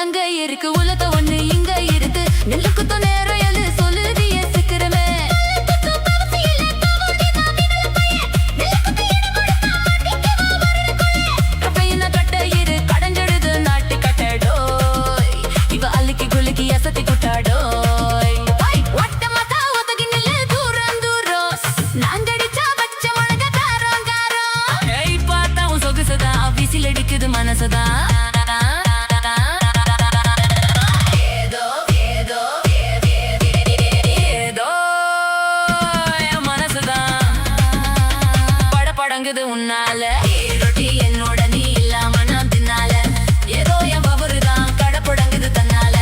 அங்க இருக்கு உலக ஒண்ணு இங்க இருக்கு நெல்லுக்குத்த நேரம் எழு சொல்லுதிய சிக்கிறமே கட்ட இரு கடஞ்செடுது நாட்டு கட்டடோய் இவ அள்ளிக்கு குலுக்கி அசத்தி குட்டாடோய் ஒட்ட மத்தா ஒத்தகி நில்லு தூரம் தூரம் நாங்கடிச்சா பச்ச முழங்க காரம் காரம் ஏய் பார்த்தா உன் சொகுசுதான் விசில் அடிக்குது மனசுதான் படங்குது உன்னால ரொட்டி என்னோட நீ இல்லாம நான் தின்னால ஏதோ என் பவுருதான் கடப்புடங்குது தன்னால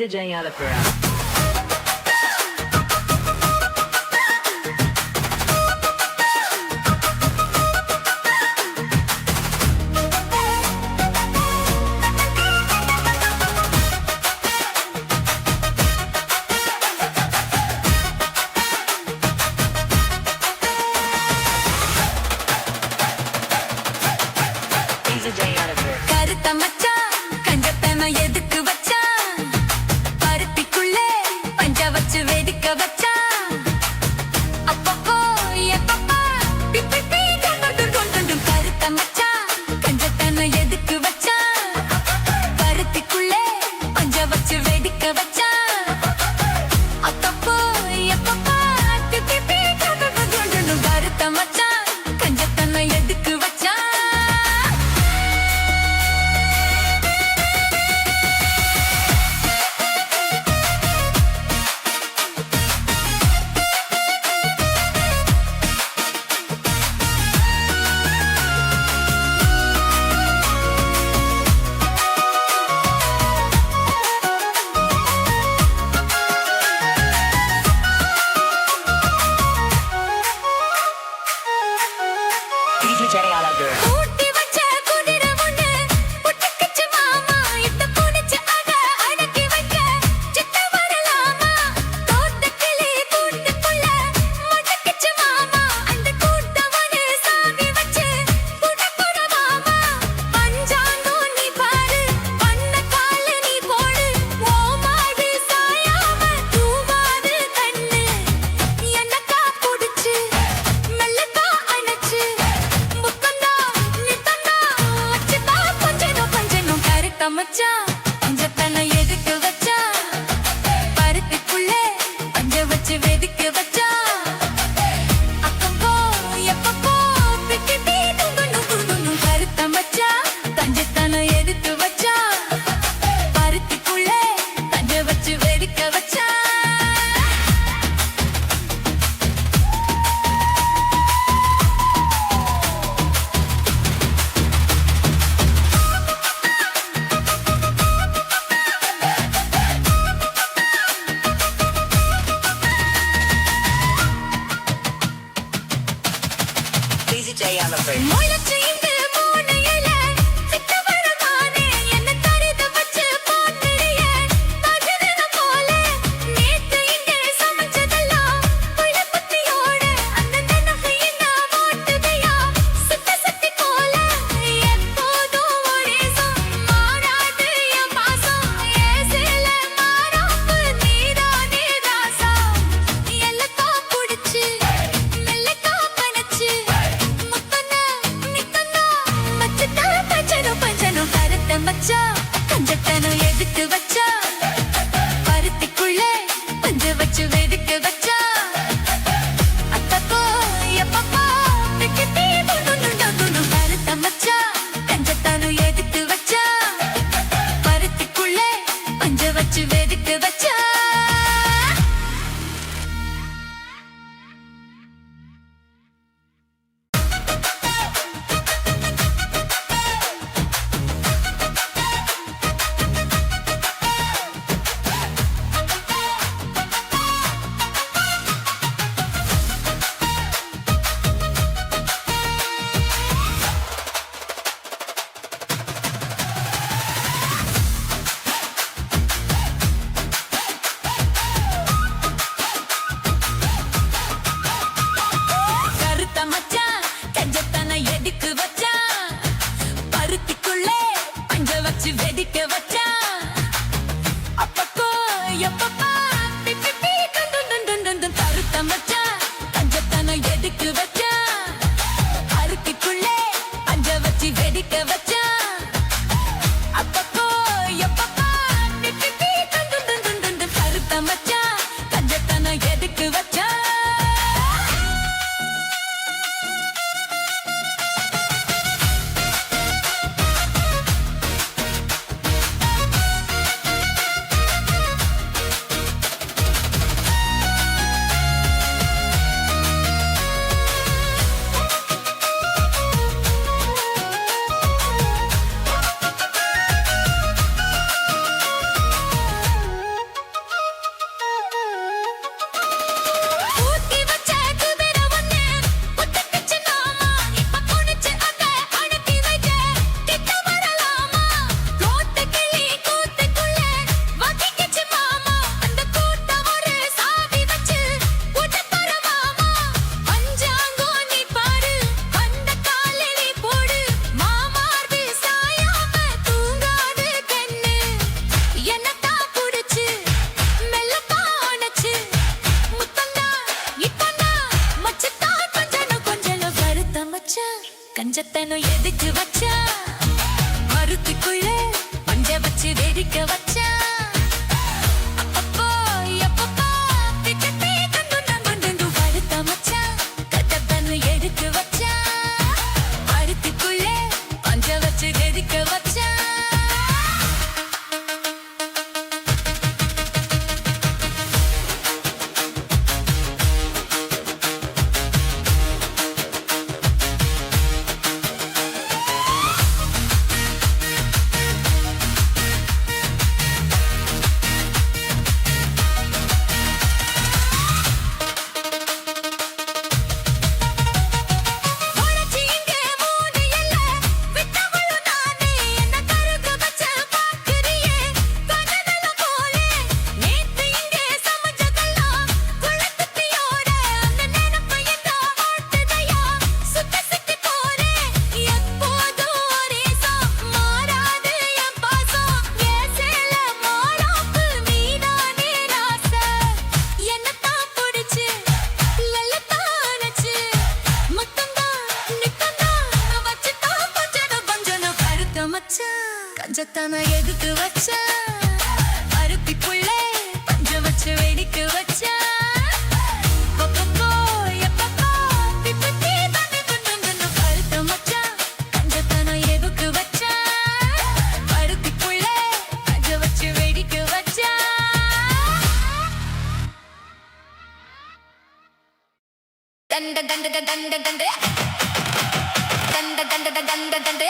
Jayalapura. கருத்த மச்சான் கஞ்சத்தன எதுக்கு வச்சான் பருத்திக்குள்ளே பஞ்ச வச்சு வேடிக்க வச்சான் அப்பப்போ எப்பப்பா பிப்பி கொண்டு கருத்த மச்சான் கஞ்சத்தன எதுக்கு வச்சான் பருத்திக்குள்ளே பஞ்ச வச்சு வேடிக்க வச்சான் அப்பப்போ எப்பப்பா பிப்பி கொண்டு கருத்த மச்சான் கஞ்சத்தன எதுக்கு வச்சான் திரையாளர்கள் ஊட்டி வச்ச குதிரை ஒண்ணு புட்டுக்கிச்சு மாமா இத்த புடிச்சு அத அடக்கி வைக்க சித்த வரலாமா தோட்ட கிளி கூட்டுக்குள்ள முடக்கிச்சு மாமா அந்த கூட்டவனு சாவி வச்சு புடப்புற மாமா பஞ்சாங்கோ நீ பாரு பண்ண கால நீ போடு ஓ மாடு சாயாம தூவாது கண்ணு என்னக்கா புடிச்சு மெல்லக்கா அணைச்சு முத்தந்தா நித்தந்தா வச்சுதா கொஞ்சனும் கருத்த மச்சான் பஞ்சத்தனை எதுக்கு வச்சா பருத்திக்குள்ளே பஞ்ச வச்சு வெதுக்கு வச்சா அப்பப்போ எப்பப்போ பிக்கிட்டி துங்குணும் கருத்த மச்சான் பஞ்சத்தனை எதுக்கு வச்சா பருத்திக்குள்ளே பஞ்ச வச்சு வெதுக்க வச்சா செய்தியாளர்கள் முளைச்சு இந்த மூணையில சித்த வரமானே என்ன தரித வச்சு போட்டுறியே பகிரன போல நேத்து இங்கே சமைச்சதெல்லாம் புளிப்புத்தியோட அந்த நகையினா ஓட்டுதையா சுத்த சக்தி போல எப்போதும் ஒரேசம் மாறாது என் பாசம் ஏசில மாறாப்பு நீதானே ராசா எல்லக்கா புடிச்சு மெல்லக்கா பனச்சு முத்தன நித்தனா மச்சத்தா பஞ்சனும் கருத்த மச்சா கஞ்சத்தனம் எதுக்கு வச்சா பருத்திக்குள்ளே பஞ்ச வச்சு வெதுக்க வச்சா அப்பப்போ எப்பப்போ பிக்கிட்டி துண்டுணும் கருத்த மச்சா கஞ்சத்தனம் எதுக்கு வச்சா பருத்திக்குள்ளே பஞ்ச வச்சு வெதுக்க வச்சா கருத்த மச்சான் கஞ்சத்தனை எதுக்கு வச்சான் பருத்திக்குள்ளே பஞ்ச வச்சு வெடிக்க வச்சான் அப்பப்போ எப்பப்பா பிப்பி துண்டுண்டும் கருத்த மச்சான் கஞ்சத்தனை எதுக்கு வச்சான் பருத்திக்குள்ளே பஞ்ச வச்சு வெடிக்க வச்சான் அப்பப்போ எப்பப்பா பிப்பி துண்டுண்டும் கருத்த மச்சான் கஞ்சத்தனை எதுக்கு வச்சான் ஊட்டி வச்ச குதிரை ஒண்ணு புட்டுக்கிச்சு மாமா இப்ப புடிச்சு அத அடக்கி வைக்க கிட்ட வரலாமா தோட்ட கிளி கூட்டுக்குள்ளே வதிக்கிச்சு மாமா அந்த கூட்டம் ஒரு சாவி வச்சு புடப்புற மாமா பஞ்சாங்கோ நீ பாரு அந்த கால நீ போடு மாமார்பு சாயாம தூங்காது கண்ணு என்னக்கா புடிச்சு மெல்லக்கா அணைச்சு முத்தந்தா இப்பந்தா மச்சத்தா கொஞ்சனும் வருத்த மச்சான் கஞ்சத்தனம் எதுக்கு வச்சா மருத்துக்குள்ளே பஞ்ச வச்சு வெடிக்க வச்சா அப்பப்போ எப்பப்போ பிக்கிட்டி துண்டுண்டும் வருத்த மச்சான் கஞ்சத்தனம் எதுக்கு வச்சா மருத்துக்குள்ளே பஞ்ச வச்சு வெடிக்க வச்சா மச்சான் கஞ்சத்தான எதுக்கு வச்சான் அருத்தி புள்ளே பஞ்ச வச்சு வெடிக்க வச்சான் Danda danda danda danda danda danda danda danda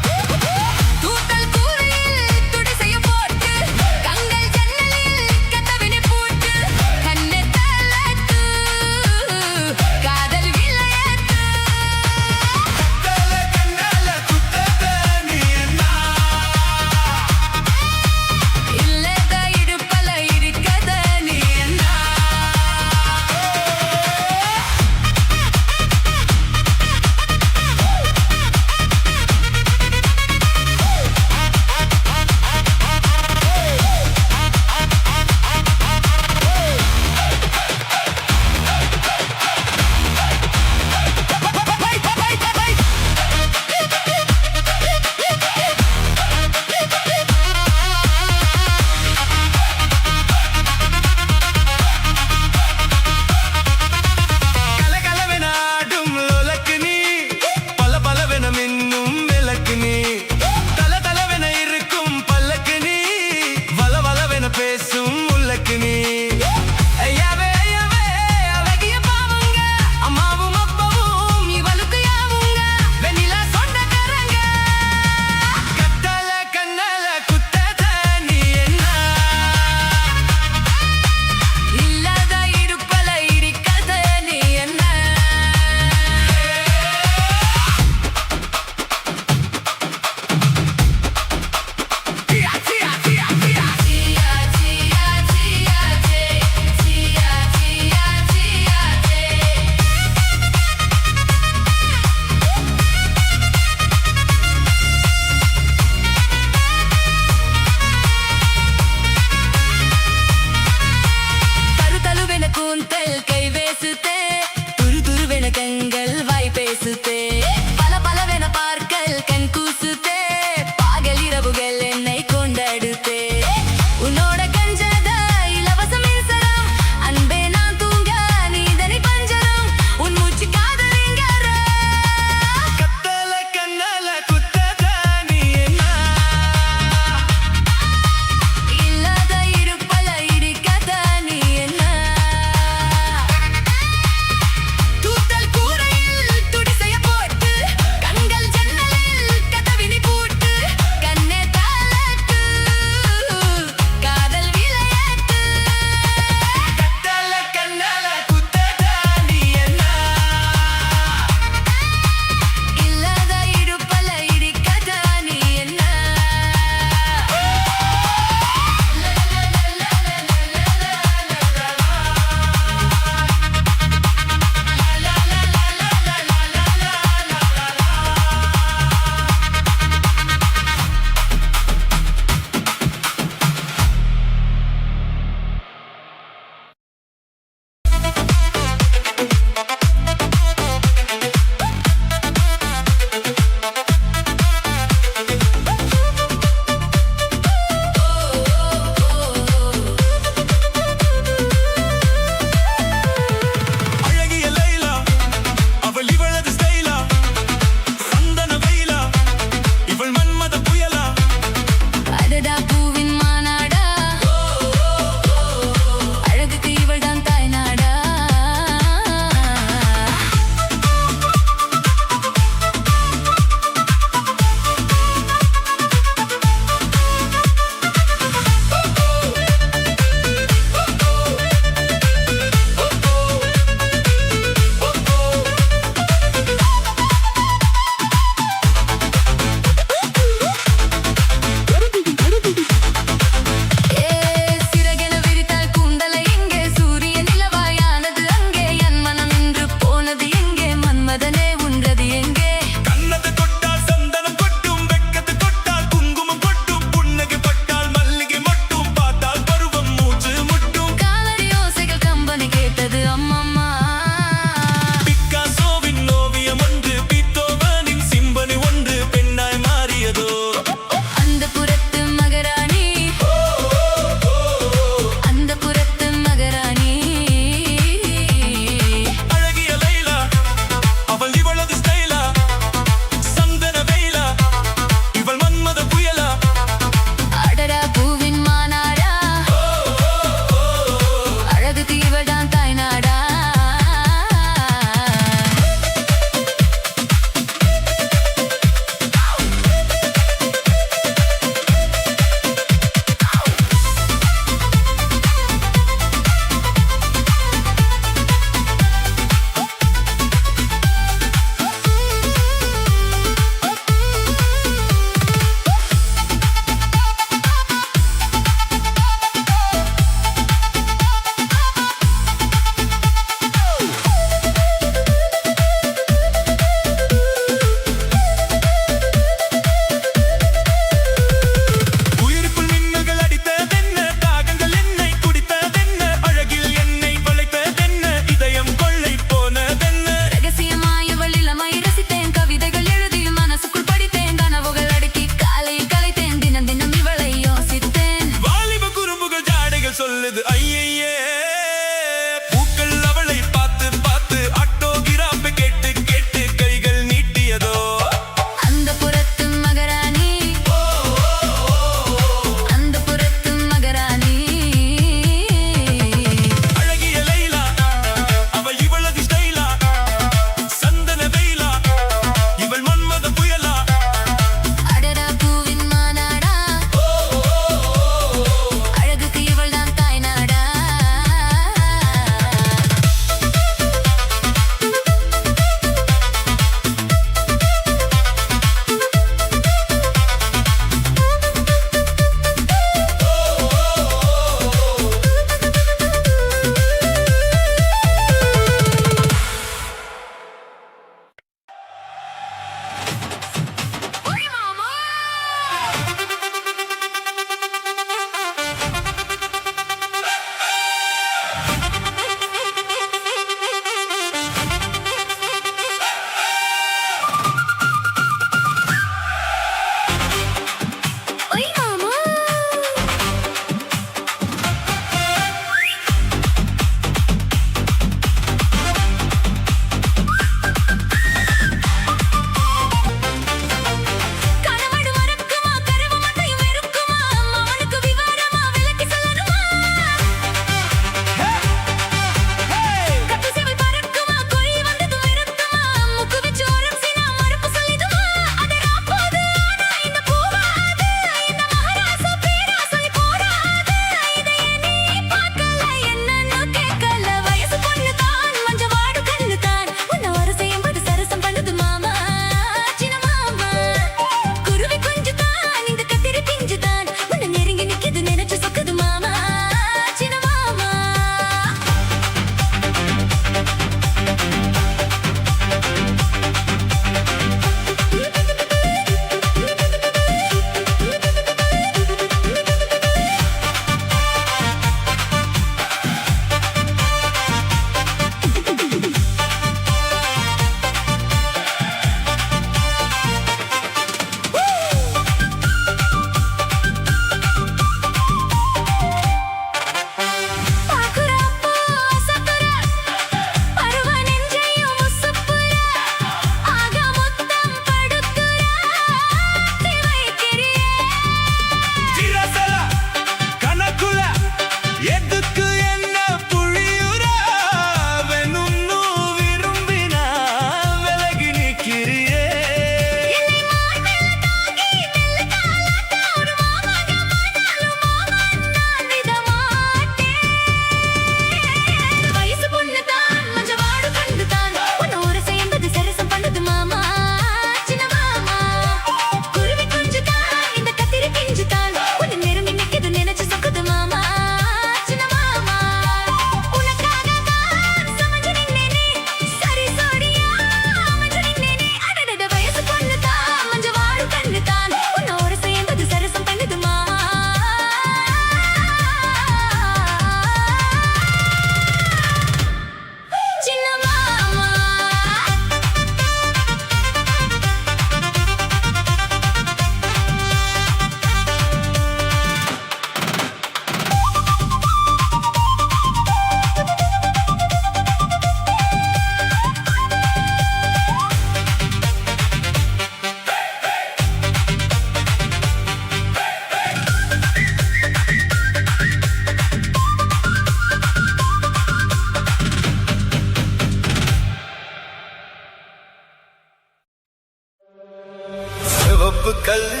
சிவப்பு கல்லு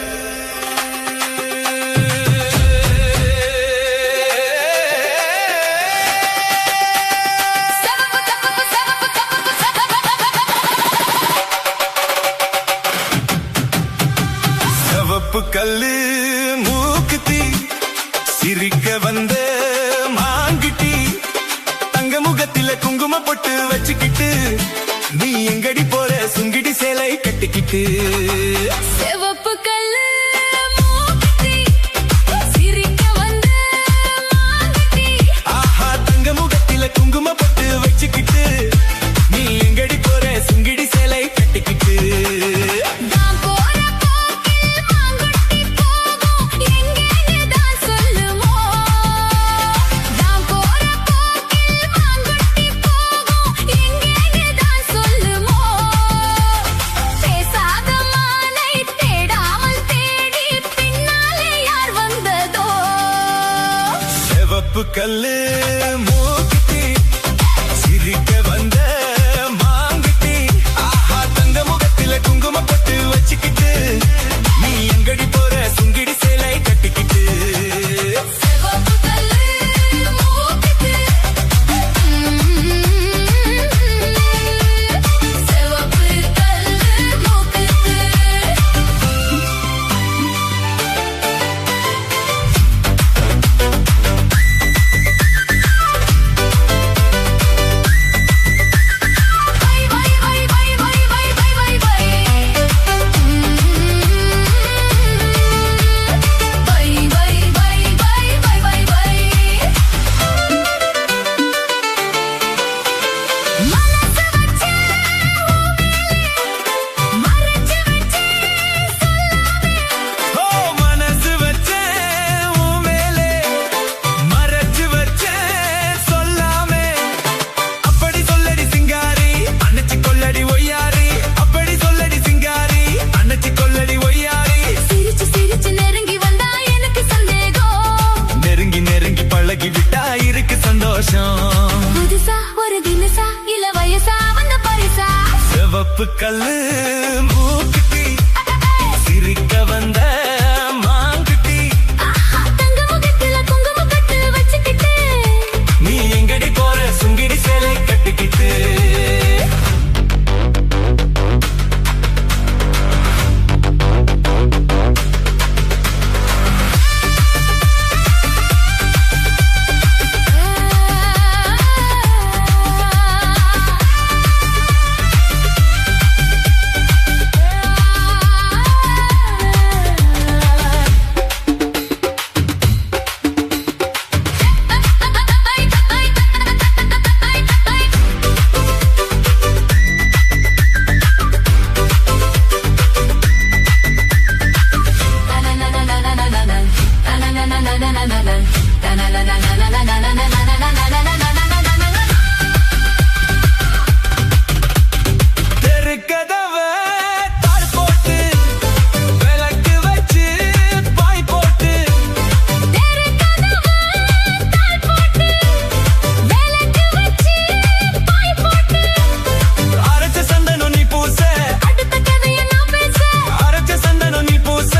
சிவப்பு கல்லு மூக்குத்தி சிரிக்க வந்த மாங்கிட்டி தங்க முகத்தில குங்கும பொட்டு வச்சுக்கிட்டு நீ எங்கடி போற சுங்கிடி சேலை கட்டிக்கிட்டு சிவப்பு கல்லு மூக்குத்தி சிரிக்க வந்த மாங்கிட்டி ஆஹா தங்க முகத்தில குங்கும பொட்டு வச்சுக்கிட்டு நீ எங்கடி போற சுங்கிடி சேலை கட்டிக்கிட்டு நான் போற போக்கில் மாங்குட்டி போகும் எங்கேன்னு தான் சொல்லுமோ நான் போற போக்கில் மாங்குட்டி போகும் எங்கேன்னு தான் சொல்லுமோ பேசாத மானை தேடாமல் தேடி பின்னாலே யார் வந்ததோ சிவப்பு கல்லு மூக்குத்தி சிரிக்க வந்த மாங்கிட்டி ஆஹா தங்க முகத்தில குங்கும பொட்டு வச்சுக்கிட்டு நீ எங்கடி போற சுங்கிடி சேலை கட்டிக்கிட்டு சிவப்பு கல்லு மூக்குத்தி சிவப்பு கல்லு மூக்குத்தி ஓ மனசு வச்சேன் உன் மேலே மறைச்சு வச்சேன் சொல்லாமே அப்படி சொல்லடி சிங்காரி அணைச்சு கொள்ளடி ஒய்யாரி அப்படி சொல்லடி சிங்காரி அணைச்சு கொள்ளடி ஒய்யாரி சிரிச்சு சிரிச்சு நெருங்கி வந்தா எனக்கு சந்தேகம் நெருங்கி நெருங்கி பழகி விட்டா இருக்கு சந்தோஷம் புதுசா ஒரு தினசா இல்ல வயசா வந்த பரிசா சிவப்பு கல்லு மூக்குத்தி சிரிக்க வந்த மாங்குட்டி தங்க முகத்துல குங்கும கட்டு வச்சுக்கிட்டு நீ எங்கடி போற சுங்கிடி சேலை கட்டிக்கிட்டு தெருக்கதவ தாழ் போட்டு விளக்கு வச்சு பாய் போட்டு தெரு கதவு தாழ் போட்டு விளக்கு வச்சு பாய் போட்டு அரைச்ச சந்தனம் நீ பூச அடுத்த கதையை நான் பேச அரைச்ச சந்தனம் நீ பூச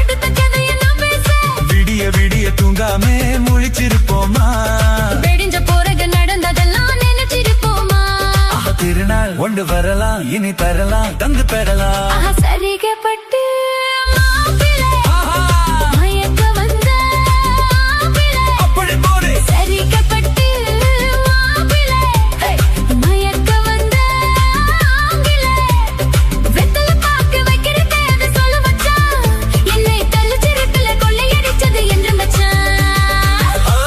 அடுத்த கதையை நான் பேச விடிய விடிய தூங்காமே முழிச்சிருப்போமா வெடிஞ்ச பிறகு நடந்ததெல்லாம் நினைச்சிருப்போமா திருநாள் ஒன்று வரலாம் இனி தரலாம் தந்து பெறலாம் சரிகப்பட்டு மாப்பிள்ளை மயக்க வந்த மாப்பிள்ளை அப்படி போடு சரிகப்பட்டு மாப்பிள்ளை மயக்க வந்த ஆங்கிலை வெத்தல பாக்கு வைக்கிற தேவை சொல்ல மச்சான் என்னை தள்ளிச்சிருப்பில கொள்ளையடிச்சது என்று மச்சான் ஓ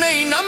உன்னை நம்பி